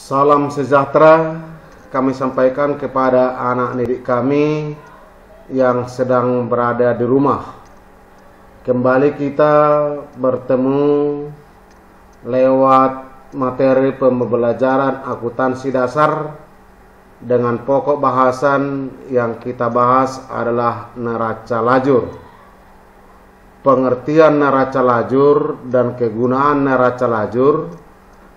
Salam sejahtera kami sampaikan kepada anak didik kami yang sedang berada di rumah. Kembali kita bertemu lewat materi pembelajaran akuntansi dasar dengan pokok bahasan yang kita bahas adalah neraca lajur. Pengertian neraca lajur dan kegunaan neraca lajur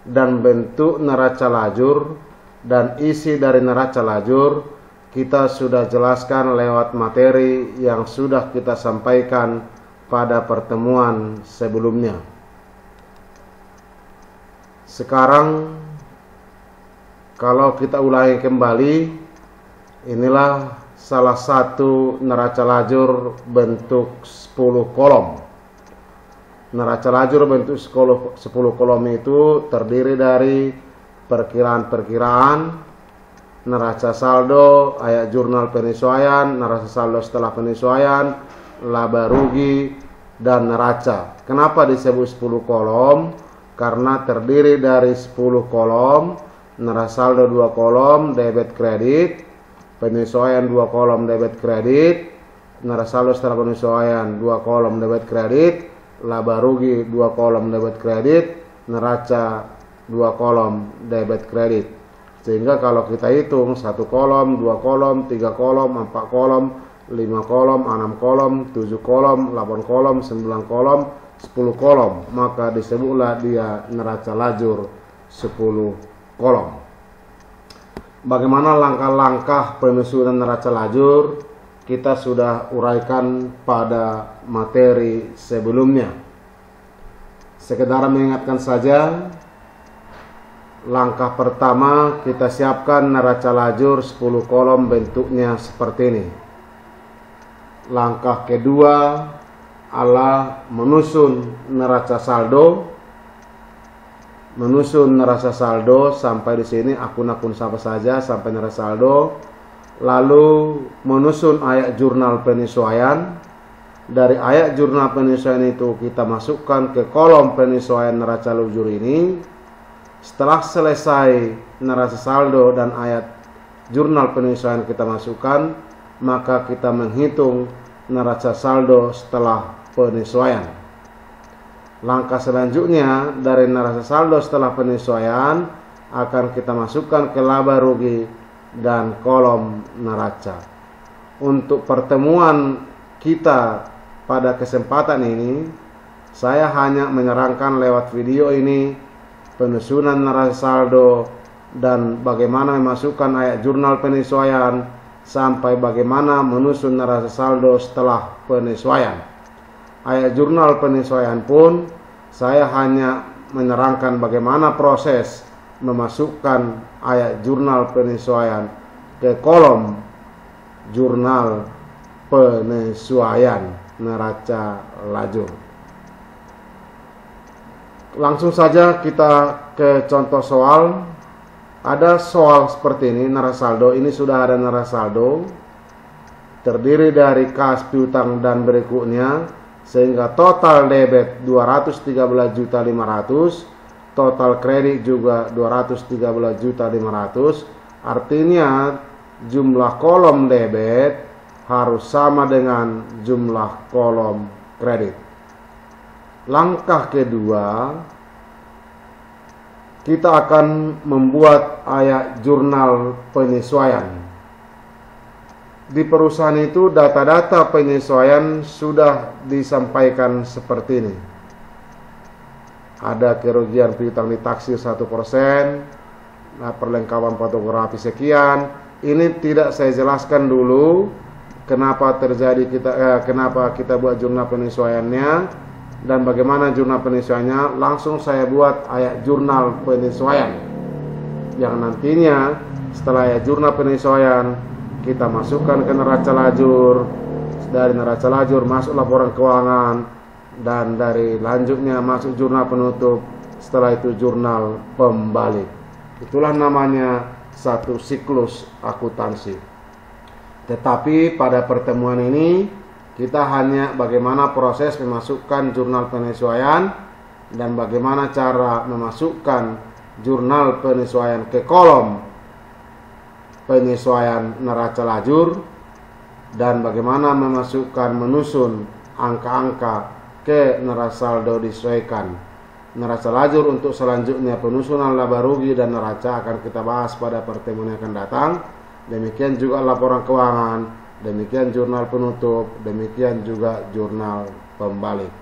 dan bentuk neraca lajur dan isi dari neraca lajur kita sudah jelaskan lewat materi yang sudah kita sampaikan pada pertemuan sebelumnya. Sekarang kalau kita ulangi kembali, inilah salah satu neraca lajur bentuk 10 kolom. Neraca lajur bentuk 10 kolom itu terdiri dari perkiraan-perkiraan, neraca saldo, ayat jurnal penyesuaian, neraca saldo setelah penyesuaian, laba rugi, dan neraca. Kenapa disebut 10 kolom? Karena terdiri dari 10 kolom, neraca saldo 2 kolom, debit kredit, penyesuaian 2 kolom debit kredit, neraca saldo setelah penyesuaian 2 kolom debit kredit, laba rugi 2 kolom debit kredit, neraca 2 kolom debit kredit. Sehingga kalau kita hitung 1 kolom, 2 kolom, 3 kolom, 4 kolom, 5 kolom, 6 kolom, 7 kolom, 8 kolom, 9 kolom, 10 kolom, maka disebutlah dia neraca lajur 10 kolom. Bagaimana langkah-langkah penyusunan neraca lajur? Kita sudah uraikan pada materi sebelumnya. Sekedar mengingatkan saja, langkah pertama kita siapkan neraca lajur 10 kolom bentuknya seperti ini. Langkah kedua adalah menyusun neraca saldo. Menyusun neraca saldo sampai di sini akun-akun siapa saja sampai neraca saldo. Lalu menyusun ayat jurnal penyesuaian. Dari ayat jurnal penyesuaian itu kita masukkan ke kolom penyesuaian neraca lajur ini. Setelah selesai neraca saldo dan ayat jurnal penyesuaian kita masukkan, maka kita menghitung neraca saldo setelah penyesuaian. Langkah selanjutnya dari neraca saldo setelah penyesuaian akan kita masukkan ke laba rugi dan kolom neraca. Untuk pertemuan kita pada kesempatan ini, saya hanya menerangkan lewat video ini penyusunan neraca saldo dan bagaimana memasukkan ayat jurnal penyesuaian sampai bagaimana menyusun neraca saldo setelah penyesuaian. Ayat jurnal penyesuaian pun saya hanya menerangkan bagaimana proses memasukkan ayat jurnal penyesuaian ke kolom jurnal penyesuaian neraca lajur. Langsung saja kita ke contoh soal. Ada soal seperti ini, neraca saldo. Ini sudah ada neraca saldo terdiri dari kas piutang dan berikutnya, sehingga total debit 213.500.000, total kredit juga 213.500.000. Artinya jumlah kolom debit harus sama dengan jumlah kolom kredit. Langkah kedua, kita akan membuat ayat jurnal penyesuaian. Di perusahaan itu data-data penyesuaian sudah disampaikan seperti ini. Ada kerugian piutang ditaksir 1%, perlengkapan fotografi sekian. Ini tidak saya jelaskan dulu kenapa kenapa kita buat jurnal penyesuaiannya dan bagaimana jurnal penyesuaiannya. Langsung saya buat ayat jurnal penyesuaian yang nantinya setelah ayat jurnal penyesuaian kita masukkan ke neraca lajur. Dari neraca lajur masuk laporan keuangan, dan dari lanjutnya masuk jurnal penutup, setelah itu jurnal pembalik. Itulah namanya satu siklus akuntansi. Tetapi pada pertemuan ini kita hanya bagaimana proses memasukkan jurnal penyesuaian dan bagaimana cara memasukkan jurnal penyesuaian ke kolom penyesuaian neraca lajur, dan bagaimana memasukkan menyusun angka-angka ke neraca saldo disesuaikan neraca lajur untuk selanjutnya penyusunan laba rugi dan neraca akan kita bahas pada pertemuan yang akan datang. Demikian juga laporan keuangan, demikian jurnal penutup, demikian juga jurnal pembalik.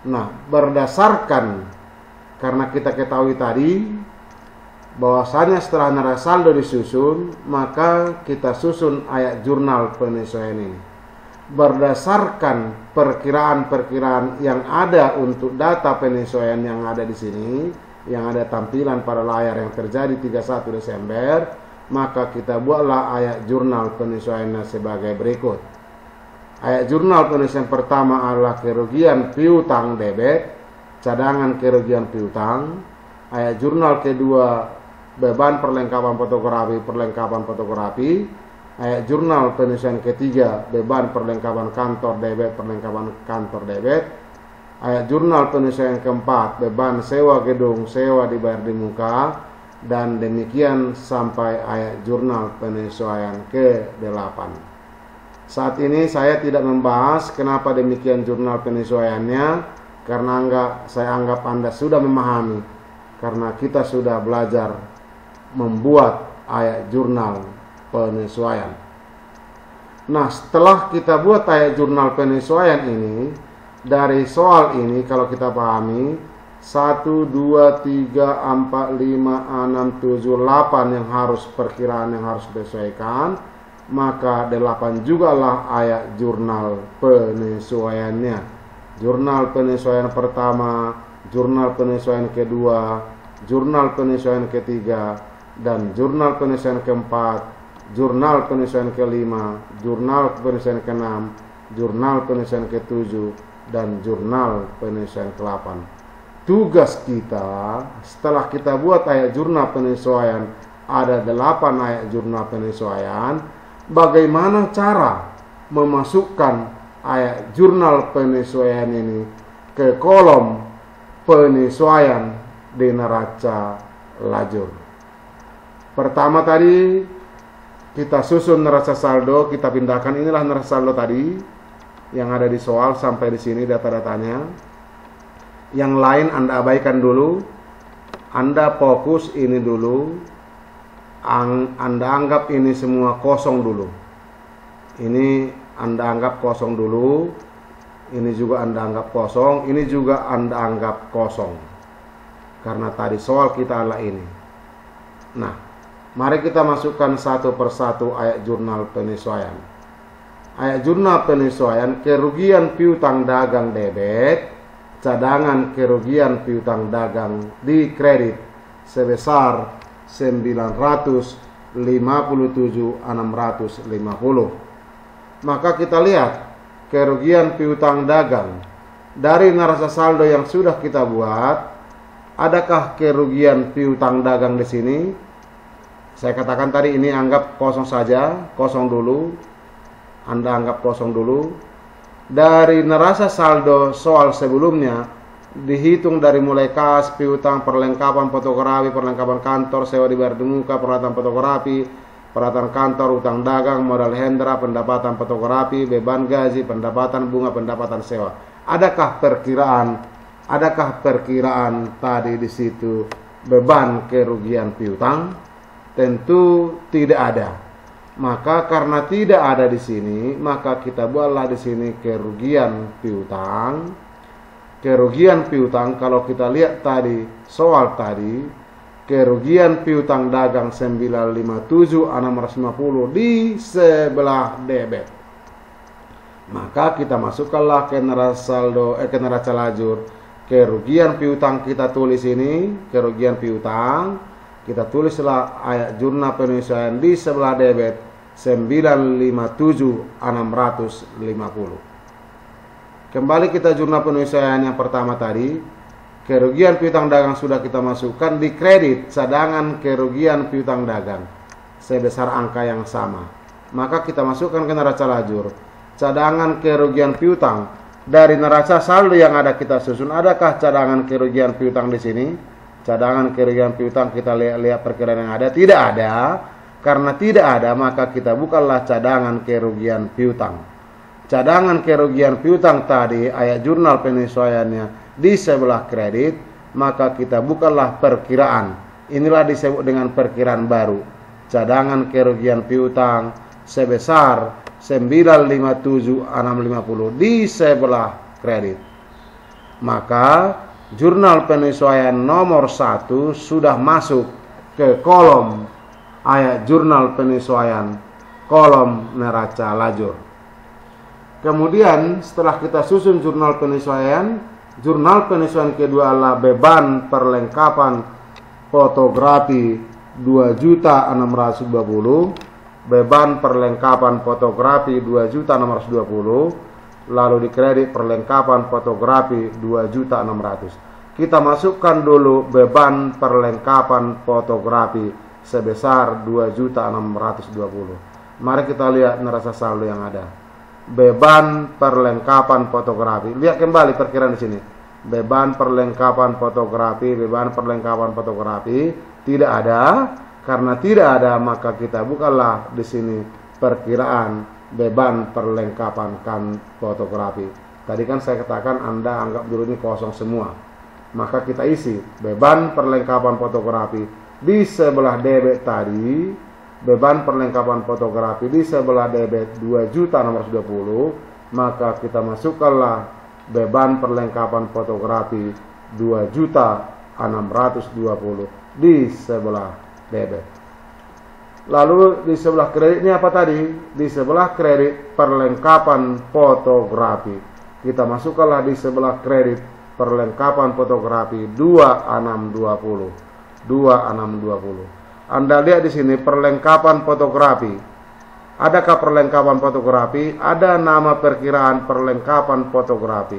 Nah, berdasarkan karena kita ketahui tadi bahwasanya setelah neraca saldo disusun, maka kita susun ayat jurnal penyesuaian ini. Berdasarkan perkiraan-perkiraan yang ada untuk data penyesuaian yang ada di sini, yang ada tampilan pada layar yang terjadi 31 Desember, maka kita buatlah ayat jurnal penyesuaiannya sebagai berikut. Ayat jurnal penyesuaian pertama adalah kerugian piutang debit, cadangan kerugian piutang. Ayat jurnal kedua beban perlengkapan fotokopi. Ayat jurnal penyesuaian ketiga beban perlengkapan kantor debit. Ayat jurnal penyesuaian keempat beban sewa gedung, sewa dibayar di muka, dan demikian sampai ayat jurnal penyesuaian ke-8. Saat ini saya tidak membahas kenapa demikian jurnal penyesuaiannya, karena saya anggap Anda sudah memahami, karena kita sudah belajar membuat ayat jurnal penyesuaian. Nah, setelah kita buat ayat jurnal penyesuaian ini, dari soal ini kalau kita pahami 1, 2, 3, 4, 5, 6, 7, 8 yang harus perkiraan yang harus disesuaikan, maka 8 jugalah ayat jurnal penyesuaiannya. Jurnal penyesuaian pertama, jurnal penyesuaian kedua, jurnal penyesuaian ketiga, dan jurnal penyesuaian keempat, jurnal penyesuaian kelima, jurnal penyesuaian keenam, jurnal penyesuaian ketujuh, dan jurnal penyesuaian ke-8. Tugas kita setelah kita buat ayat jurnal penyesuaian, ada 8 ayat jurnal penyesuaian, bagaimana cara memasukkan ayat jurnal penyesuaian ini ke kolom penyesuaian di neraca lajur. Pertama tadi kita susun neraca saldo, kita pindahkan, inilah neraca saldo tadi yang ada di soal sampai di sini data-datanya. Yang lain Anda abaikan dulu, Anda fokus ini dulu, Anda anggap ini semua kosong dulu. Ini Anda anggap kosong dulu, ini juga Anda anggap kosong, ini juga Anda anggap kosong. Karena tadi soal kita adalah ini. Nah, mari kita masukkan satu persatu ayat jurnal penyesuaian. Ayat jurnal penyesuaian kerugian piutang dagang debit, cadangan kerugian piutang dagang di kredit sebesar 957.650. Maka kita lihat kerugian piutang dagang dari neraca saldo yang sudah kita buat. Adakah kerugian piutang dagang di sini? Saya katakan tadi ini anggap kosong saja, kosong dulu. Anda anggap kosong dulu. Dari neraca saldo soal sebelumnya dihitung dari mulai kas, piutang, perlengkapan fotokopi, perlengkapan kantor, sewa dibayar di muka, peralatan fotokopi, peralatan kantor, utang dagang, modal hendra, pendapatan fotokopi, beban gaji, pendapatan bunga, pendapatan sewa. Adakah perkiraan tadi di situ beban kerugian piutang? Tentu tidak ada. Maka karena tidak ada di sini, maka kita buatlah di sini kerugian piutang. Kerugian piutang kalau kita lihat tadi soal tadi, kerugian piutang dagang 957.650 di sebelah debit. Maka kita masukkanlah ke neraca saldo ke neraca lajur. Kerugian piutang kita tulis ini, kerugian piutang. Kita tulislah ayat jurnal penyesuaian di sebelah debit 957.650. Kembali kita jurnal penyesuaian yang pertama tadi. Kerugian piutang dagang sudah kita masukkan di kredit cadangan kerugian piutang dagang sebesar angka yang sama. Maka kita masukkan ke neraca lajur cadangan kerugian piutang dari neraca saldo yang ada kita susun. Adakah cadangan kerugian piutang di sini? cadangan kerugian piutang kita lihat perkiraan yang ada, tidak ada. Karena tidak ada, maka kita bukanlah cadangan kerugian piutang. Cadangan kerugian piutang tadi, ayat jurnal penyesuaiannya di sebelah kredit, maka kita bukanlah perkiraan. Inilah disebut dengan perkiraan baru. Cadangan kerugian piutang sebesar 957.650 di sebelah kredit. Maka jurnal penyesuaian nomor 1 sudah masuk ke kolom ayat jurnal penyesuaian, kolom neraca lajur. Kemudian setelah kita susun jurnal penyesuaian kedua adalah beban perlengkapan fotografi 2.620.000, beban perlengkapan fotografi 2.620.000, lalu dikredit perlengkapan fotografi 2.600.000. Kita masukkan dulu beban perlengkapan fotografi sebesar 2.620.000. Mari kita lihat neraca saldo yang ada. Beban perlengkapan fotografi. Lihat kembali perkiraan di sini. Beban perlengkapan fotografi tidak ada. Karena tidak ada, maka kita bukanlah di sini perkiraan beban perlengkapan fotografi. Tadi kan saya katakan Anda anggap dulu ini kosong semua. Maka kita isi beban perlengkapan fotografi di sebelah debit tadi, beban perlengkapan fotografi di sebelah debit 2.620.000, maka kita masukkanlah beban perlengkapan fotografi 2.620.000 di sebelah debit. Lalu di sebelah kredit ini apa tadi? Di sebelah kredit perlengkapan fotografi, kita masukkanlah di sebelah kredit perlengkapan fotografi 2.620. Anda lihat di sini perlengkapan fotografi. Adakah perlengkapan fotografi? Ada nama perkiraan perlengkapan fotografi.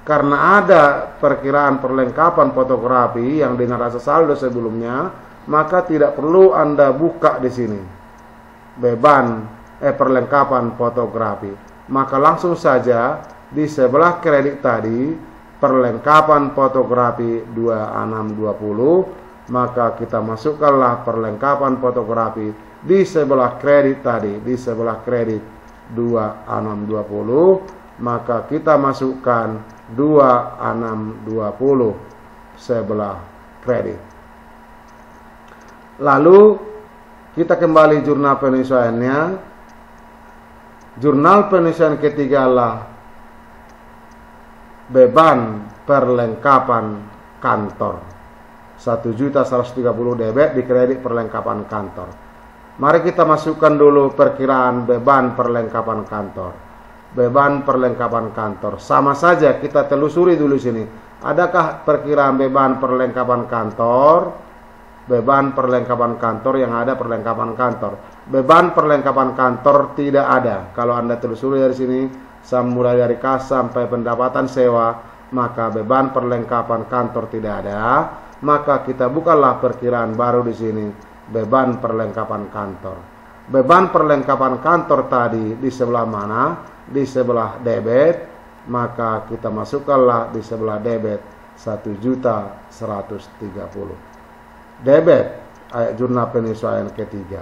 Karena ada perkiraan perlengkapan fotografi yang di neraca saldo sebelumnya, maka tidak perlu Anda buka di sini beban perlengkapan fotografi. Maka langsung saja di sebelah kredit tadi perlengkapan fotografi 2.620, maka kita masukkanlah perlengkapan fotografi di sebelah kredit tadi, di sebelah kredit 2.620, maka kita masukkan 2.620 sebelah kredit. Lalu kita kembali jurnal penyesuaiannya. Jurnal penyesuaian ketiga adalah beban perlengkapan kantor 1.130.000 debit di kredit perlengkapan kantor. Mari kita masukkan dulu perkiraan beban perlengkapan kantor. Beban perlengkapan kantor sama saja, kita telusuri dulu sini. Adakah perkiraan beban perlengkapan kantor? Beban perlengkapan kantor yang ada perlengkapan kantor. Beban perlengkapan kantor tidak ada. Kalau Anda telusuri dari sini, mulai dari kas sampai pendapatan sewa, maka beban perlengkapan kantor tidak ada. Maka kita bukanlah perkiraan baru di sini, beban perlengkapan kantor. Beban perlengkapan kantor tadi di sebelah mana? Di sebelah debit, maka kita masukkanlah di sebelah debit 1.130.000. Debit ayat jurnal penyesuaian ketiga.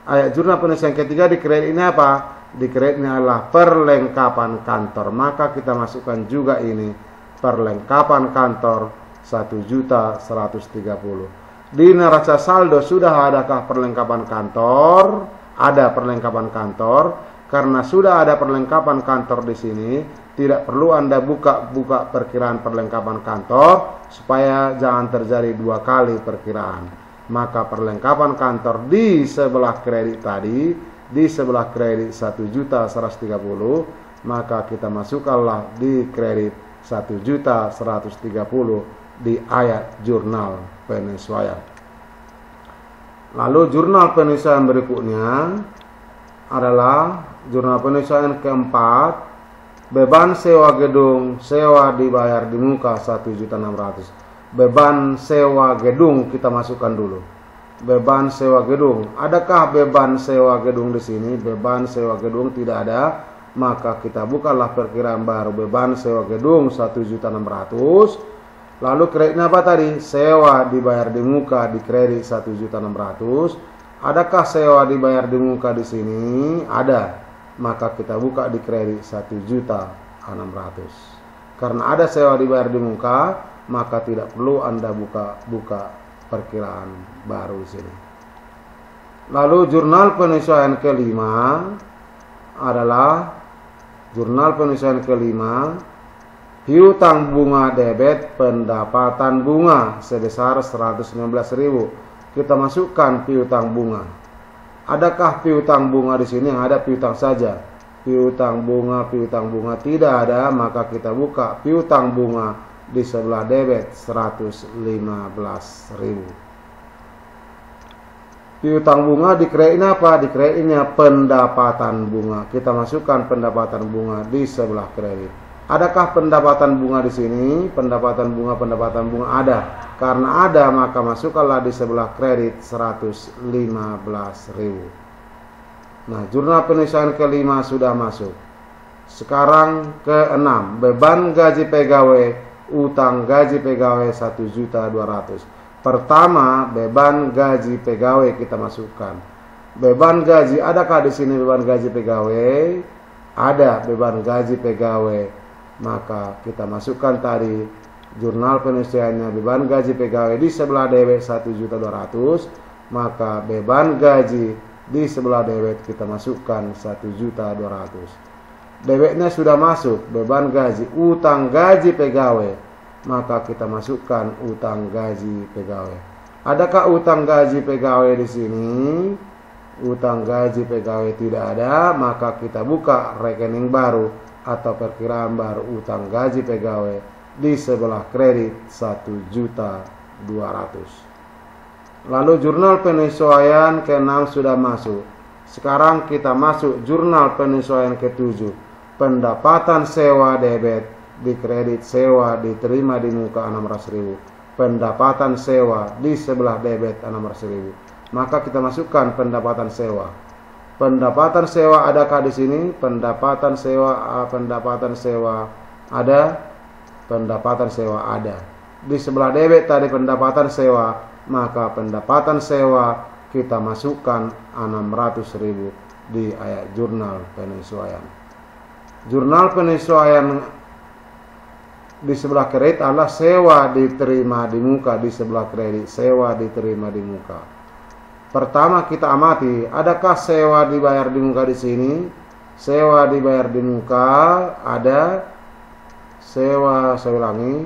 Ayat jurnal penyesuaian ketiga di kredit ini apa? Di kredit ini adalah perlengkapan kantor. Maka kita masukkan juga ini perlengkapan kantor 1.130.000. Di neraca saldo sudah adakah perlengkapan kantor? Ada perlengkapan kantor. Karena sudah ada perlengkapan kantor di sini, tidak perlu Anda buka perkiraan perlengkapan kantor supaya jangan terjadi dua kali perkiraan. Maka perlengkapan kantor di sebelah kredit tadi, di sebelah kredit 1.130.000, maka kita masukkanlah di kredit 1.130.000 di ayat jurnal penyesuaian. Lalu jurnal penyesuaian berikutnya adalah jurnal penyesuaian keempat, beban sewa gedung, sewa dibayar di muka 1.600.000. Beban sewa gedung kita masukkan dulu. Beban sewa gedung. Adakah beban sewa gedung di sini? Beban sewa gedung tidak ada. Maka kita bukalah perkiraan baru beban sewa gedung 1.600.000. Lalu kreditnya apa tadi? Sewa dibayar di muka di kredit 1.600.000. Adakah sewa dibayar di muka di sini? Ada. Maka kita buka di kredit 1.600.000. Karena ada sewa dibayar di muka, maka tidak perlu Anda buka perkiraan baru di sini. Lalu jurnal penyesuaian kelima adalah jurnal penyesuaian kelima, piutang bunga debit pendapatan bunga sebesar 119.000. Kita masukkan piutang bunga. Adakah piutang bunga di sini? Yang ada piutang saja. Piutang bunga tidak ada, maka kita buka piutang bunga di sebelah debit 115.000. Piutang bunga di kreditnya apa? Di kreditnya pendapatan bunga. Kita masukkan pendapatan bunga di sebelah kredit. Adakah pendapatan bunga di sini? Pendapatan bunga ada. Karena ada, maka masukkanlah di sebelah kredit 115.000. Nah, jurnal penyesuaian kelima sudah masuk. Sekarang ke-6, beban gaji pegawai, utang gaji pegawai 1.200.000. Pertama, beban gaji pegawai kita masukkan. Beban gaji, adakah di sini beban gaji pegawai? Ada beban gaji pegawai. Maka kita masukkan tadi jurnal penyesuaiannya beban gaji pegawai di sebelah debit 1.200.000. Maka beban gaji di sebelah debit kita masukkan 1.200.000. Debitnya sudah masuk, beban gaji, utang gaji pegawai. Maka kita masukkan utang gaji pegawai. Adakah utang gaji pegawai di sini? Utang gaji pegawai tidak ada, maka kita buka rekening baru atau perkiraan baru utang gaji pegawai di sebelah kredit 1.200.000. Lalu jurnal penyesuaian ke-6 sudah masuk. Sekarang kita masuk jurnal penyesuaian ke-7. Pendapatan sewa debit di kredit sewa diterima di muka 600.000. Pendapatan sewa di sebelah debit 600.000. Maka kita masukkan pendapatan sewa. Pendapatan sewa adakah di sini? Pendapatan sewa ada. Pendapatan sewa ada. Di sebelah debit tadi pendapatan sewa, maka pendapatan sewa kita masukkan 600.000 di ayat jurnal penyesuaian. Jurnal penyesuaian di sebelah kredit adalah sewa diterima di muka di sebelah kredit, sewa diterima di muka. Pertama kita amati, adakah sewa dibayar di muka di sini? Sewa dibayar di muka ada. Sewa, saya ulangi,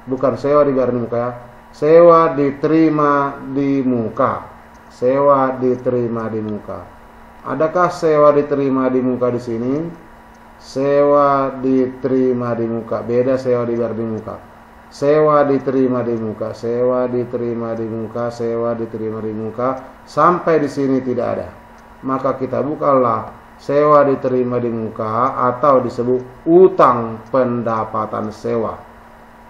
bukan sewa dibayar di muka ya. Sewa diterima di muka. Sewa diterima di muka. Adakah sewa diterima di muka di sini? Sewa diterima di muka, beda sewa dibayar di muka. Sewa diterima di muka, sewa diterima di muka, sewa diterima di muka, sampai di sini tidak ada. Maka kita bukalah sewa diterima di muka atau disebut utang pendapatan sewa.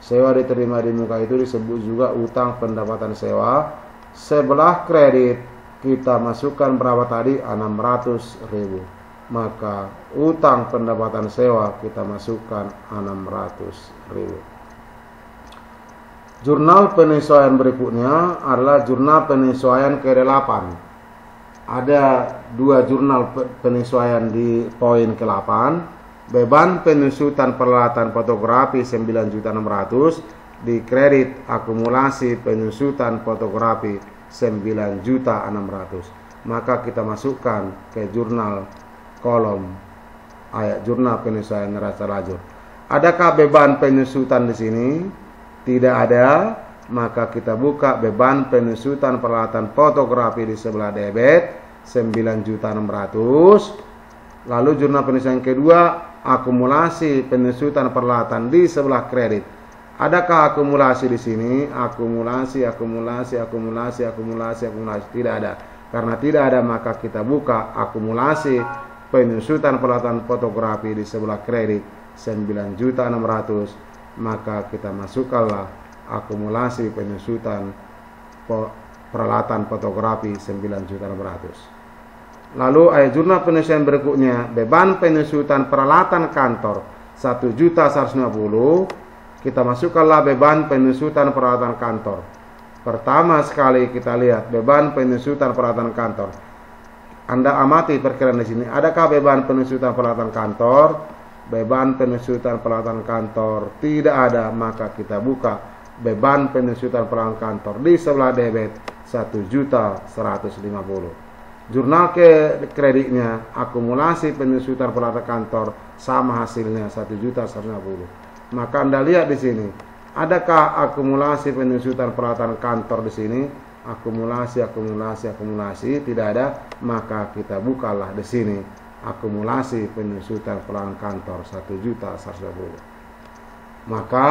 Sewa diterima di muka itu disebut juga utang pendapatan sewa. Sebelah kredit kita masukkan berapa tadi? 600.000. Maka utang pendapatan sewa kita masukkan 600.000. Jurnal penyesuaian berikutnya adalah jurnal penyesuaian ke-8. Ada dua jurnal penyesuaian di poin ke-8. Beban penyusutan peralatan fotografi 9.600.000 di kredit akumulasi penyusutan fotografi 9.600.000. Maka kita masukkan ke jurnal kolom ayat jurnal penyesuaian neraca lajur. Adakah beban penyusutan di sini? Tidak ada, maka kita buka beban penyusutan peralatan fotografi di sebelah debit 9.600.000. Lalu jurnal penyesuaian kedua, akumulasi penyusutan peralatan di sebelah kredit. Adakah akumulasi di sini? Akumulasi tidak ada. Karena tidak ada, maka kita buka akumulasi penyusutan peralatan fotografi di sebelah kredit 9.600.000. Maka kita masukkanlah akumulasi penyusutan peralatan fotografi 9.600.000. Lalu ayat jurnal penyesuaian berikutnya, beban penyusutan peralatan kantor 1.150.000. kita masukkanlah beban penyusutan peralatan kantor. Pertama sekali kita lihat beban penyusutan peralatan kantor. Anda amati perkiraan di sini. Adakah beban penyusutan peralatan kantor? Beban penyusutan peralatan kantor tidak ada, maka kita buka beban penyusutan peralatan kantor di sebelah debit 1.150.000. Jurnal kreditnya akumulasi penyusutan peralatan kantor sama hasilnya 1.150.000. Maka Anda lihat di sini, adakah akumulasi penyusutan peralatan kantor di sini? Akumulasi, tidak ada, maka kita bukalah di sini akumulasi penyusutan peralatan kantor 1.150.000. Maka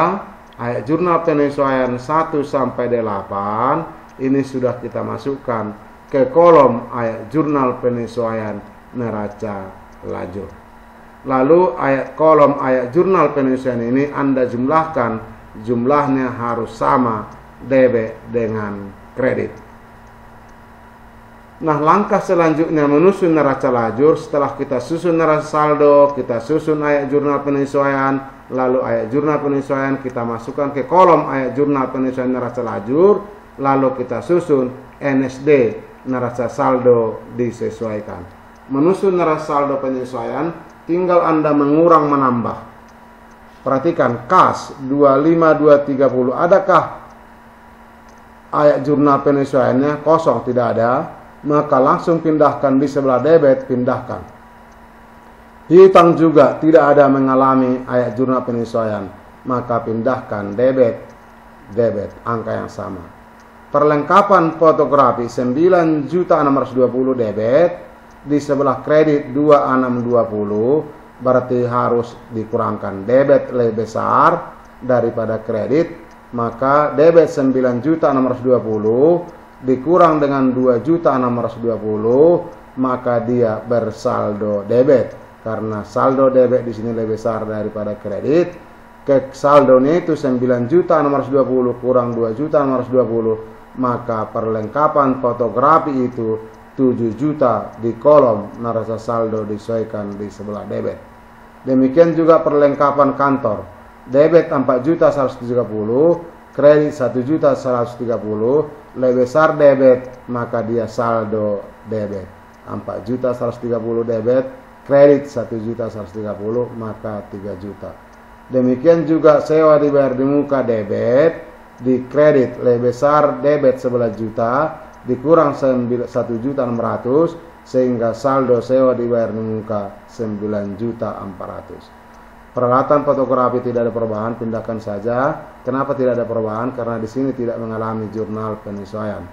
ayat jurnal penyesuaian 1 sampai 8 ini sudah kita masukkan ke kolom ayat jurnal penyesuaian neraca lajur. Lalu kolom ayat jurnal penyesuaian ini Anda jumlahkan, jumlahnya harus sama debit dengan kredit. Nah, langkah selanjutnya menyusun neraca lajur. Setelah kita susun neraca saldo, kita susun ayat jurnal penyesuaian, lalu ayat jurnal penyesuaian kita masukkan ke kolom ayat jurnal penyesuaian neraca lajur, lalu kita susun NSD, neraca saldo disesuaikan. Menyusun neraca saldo penyesuaian, tinggal Anda mengurang menambah. Perhatikan kas 25230, adakah ayat jurnal penyesuaiannya? Kosong, tidak ada. Maka langsung pindahkan di sebelah debit, pindahkan. Piutang juga tidak ada mengalami ayat jurnal penyesuaian, maka pindahkan debit, angka yang sama. Perlengkapan fotografi 9.620 debit, di sebelah kredit 2620, berarti harus dikurangkan debit lebih besar daripada kredit, maka debit 9.620 dikurang dengan 2.620, maka dia bersaldo debit. Karena saldo debit di sini lebih besar daripada kredit, saldonya itu 9.620 kurang 2.620, maka perlengkapan fotografi itu 7 juta di kolom neraca saldo disesuaikan di sebelah debit. Demikian juga perlengkapan kantor, debit 4.130, kredit 1.130, lebih besar debit, maka dia saldo debit 4.130 debit, kredit 1.130, maka 3 juta. Demikian juga sewa dibayar di muka debit, di kredit lebih besar debit 11 juta dikurang 1.600, sehingga saldo sewa dibayar di muka 9.400. Peralatan fotografi tidak ada perubahan, pindahkan saja. Kenapa tidak ada perubahan? Karena di sini tidak mengalami jurnal penyesuaian.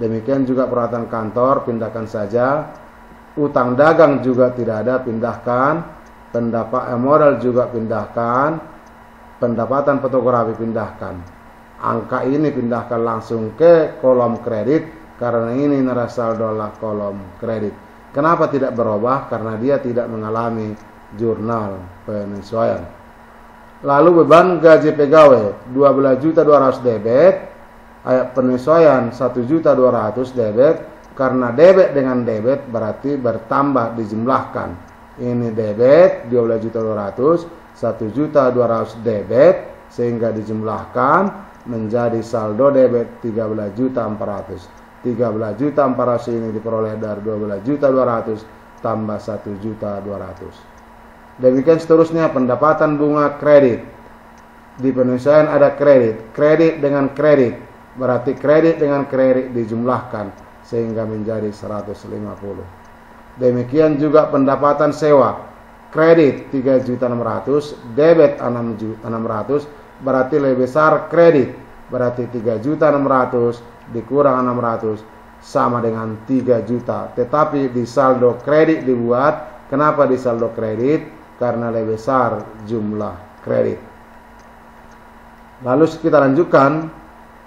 Demikian juga peralatan kantor, pindahkan saja. Utang dagang juga tidak ada, pindahkan. Modal juga pindahkan. Pendapatan fotografi pindahkan. Angka ini pindahkan langsung ke kolom kredit, karena ini neraca saldo adalah kolom kredit. Kenapa tidak berubah? Karena dia tidak mengalami jurnal penyesuaian. Lalu beban gaji pegawai 12.200 debit, ayat penyesuaian 1.200 debit. Karena debit dengan debit berarti bertambah, dijumlahkan. Ini debit 12.200, 1.200 debit, sehingga dijumlahkan menjadi saldo debit 13.400. 13.400 ini diperoleh dari 12.200 tambah 1.200. Demikian seterusnya pendapatan bunga kredit. Di penyesuaian ada kredit, kredit dengan kredit, berarti kredit dengan kredit dijumlahkan sehingga menjadi 150. Demikian juga pendapatan sewa, kredit 3.600, debit 600, berarti lebih besar kredit, berarti 3.600 dikurang 600 sama dengan 3 juta. Tetapi di saldo kredit dibuat, kenapa di saldo kredit? Karena lebih besar jumlah kredit. Lalu kita lanjutkan,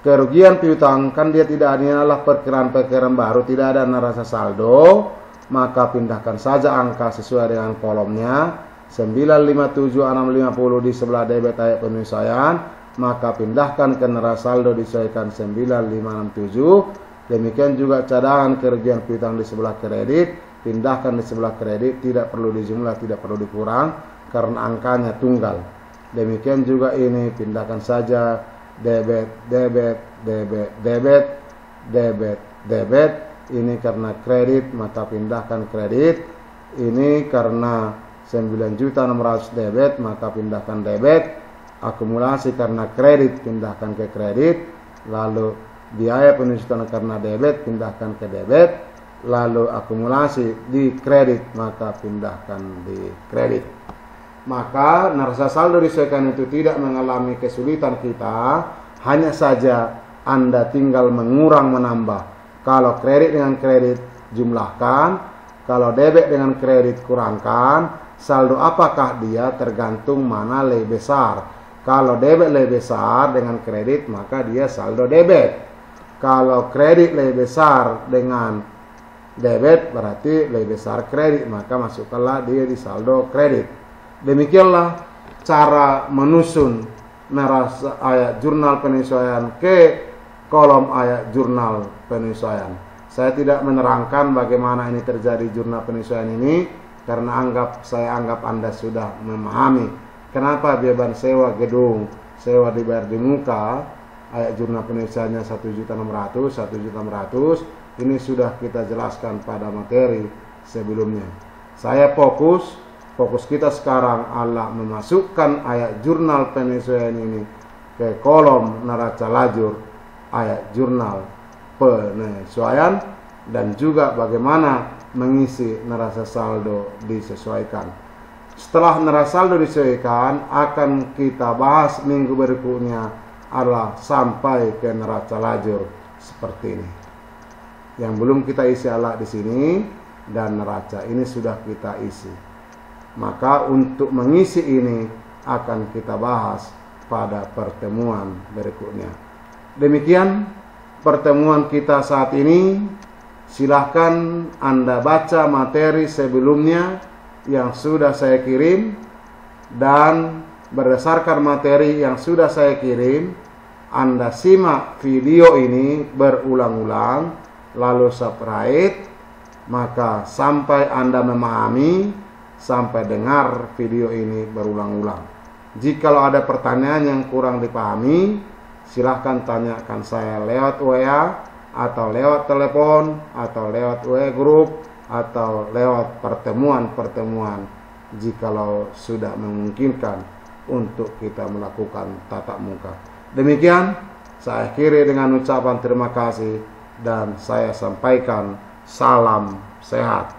kerugian piutang, kan dia tidak adalah perkiraan baru, tidak ada neraca saldo, maka pindahkan saja angka sesuai dengan kolomnya. 957.650 di sebelah debit ayat penyesuaian, maka pindahkan ke neraca saldo disesuaikan 9.567. Demikian juga cadangan kerugian piutang di sebelah kredit, pindahkan di sebelah kredit, tidak perlu dijumlah, tidak perlu dikurang, karena angkanya tunggal. Demikian juga ini, pindahkan saja debit, debit, debit, debit, debit, debit. Ini karena kredit, maka pindahkan kredit. Ini karena 9.600.000 debit, maka pindahkan debit. Akumulasi karena kredit, pindahkan ke kredit. Lalu biaya penyusutan karena debit, pindahkan ke debit. Lalu akumulasi di kredit, maka pindahkan di kredit. Maka neraca saldo disesuaikan itu tidak mengalami kesulitan kita, hanya saja Anda tinggal mengurang menambah. Kalau kredit dengan kredit jumlahkan, kalau debit dengan kredit kurangkan. Saldo apakah dia tergantung mana lebih besar. Kalau debit lebih besar dengan kredit, maka dia saldo debit. Kalau kredit lebih besar dengan debit, berarti lebih besar kredit, maka masukkanlah dia di saldo kredit. Demikianlah cara menyusun neraca ayat jurnal penyesuaian ke kolom ayat jurnal penyesuaian. Saya tidak menerangkan bagaimana ini terjadi jurnal penyesuaian ini, karena saya anggap Anda sudah memahami kenapa beban sewa gedung, sewa dibayar di muka, ayat jurnal penyesuaiannya 1.600.000, 1.600.000. Ini sudah kita jelaskan pada materi sebelumnya. Saya fokus kita sekarang adalah memasukkan ayat jurnal penyesuaian ini ke kolom neraca lajur ayat jurnal penyesuaian, dan juga bagaimana mengisi neraca saldo disesuaikan. Setelah neraca saldo disesuaikan, akan kita bahas minggu berikutnya adalah sampai ke neraca lajur seperti ini. Yang belum kita isi adalah di sini, dan neraca ini sudah kita isi. Maka untuk mengisi ini akan kita bahas pada pertemuan berikutnya. Demikian pertemuan kita saat ini. Silahkan Anda baca materi sebelumnya yang sudah saya kirim, dan berdasarkan materi yang sudah saya kirim, Anda simak video ini berulang-ulang, lalu subscribe, maka sampai Anda memahami, sampai dengar video ini berulang-ulang. Jikalau ada pertanyaan yang kurang dipahami, silahkan tanyakan saya lewat WA, atau lewat telepon, atau lewat WA group, atau lewat pertemuan-pertemuan, jikalau sudah memungkinkan untuk kita melakukan tatap muka. Demikian, saya akhiri dengan ucapan terima kasih, dan saya sampaikan salam sehat.